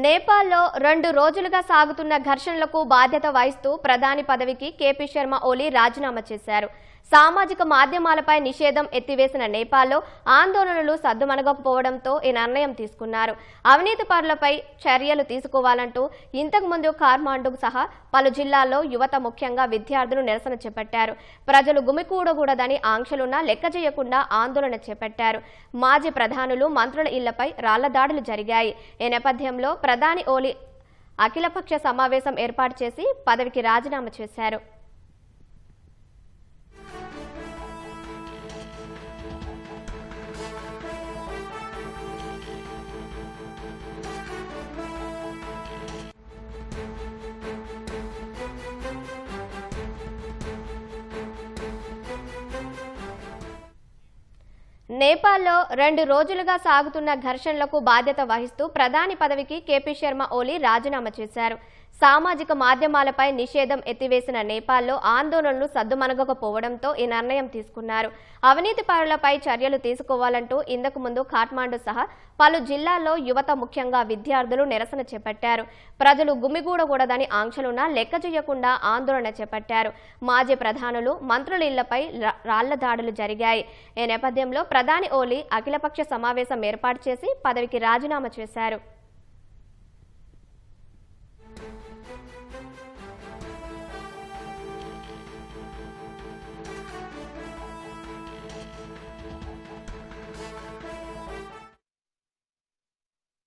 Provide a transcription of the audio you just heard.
నేపాల్లో 2 రోజులుగా సాగుతున్న ఘర్షణలకు బాధ్యత వహిస్తూ ప్రధాని పదవికి కేపీ శర్మ ఓలీ రాజీనామా చేశారు. సామాజిక మాధ్యమాలపై నిషేధం ఎత్తివేసిన నేపాల్లో ఆందోళనలు సద్దుమణగకపోవడంతో ఈ నిర్ణయం తీసుకున్నారు. అవినీతిపరులపై చర్యలు తీసుకోవాలంటూ ఇంతకు ముందు కాఠ్మండు సహా పలు జిల్లాల్లో యువత ముఖ్యంగా విద్యార్థులు నిరసన చేపట్టారు. ప్రజలు గుమికూడకూడదని ఆంక్షలున్నా లెక్క చేయకుండా ఆందోళన చేపట్టారు. మాజీ ప్రధానులు, మంత్రుల ఇళ్లపై రాళ్ల దాడులు జరిగాయి. ఈ నేపథ్యంలో ప్రధాని ఓలీ అఖిలపక్ష సమావేశం ఏర్పాటు చేసి పదవికి రాజీనామా చేశారు. నేపాల్లో 2 రోజులుగా సాగుతున్న ఘర్షణలకు బాధ్యత వహిస్తూ ప్రధాని పదవికి కేపీ శర్మ ఓలీ రాజీనామా చేశారు. సామాజిక మాధ్యమాలపై నిషేధం ఎత్తివేసిన నేపాల్లో ఆందోళనలు సద్దుమణగకపోవడంతో ఈ నిర్ణయం తీసుకున్నారు. అవినీతిపరులపై చర్యలు తీసుకోవాలంటూ ఇంతకు ముందు కాఠ్మండు సహా పలు జిల్లాల్లో యువత ముఖ్యంగా విద్యార్థులు నిరసన చేపట్టారు. ప్రజలు గుమిగూడకూడదని ఆంక్షలున్నా లెక్క చేయకుండా ఆందోళన చేపట్టారు. మాజీ ప్రధానులు, మంత్రుల ఇళ్లపై రాళ్ల దాడులు జరిగాయి. ఈ నేపథ్యంలో ప్రధాని ఓలీ అఖిలపక్ష సమావేశం ఏర్పాటు చేసి పదవికి రాజీనామా చేశారు.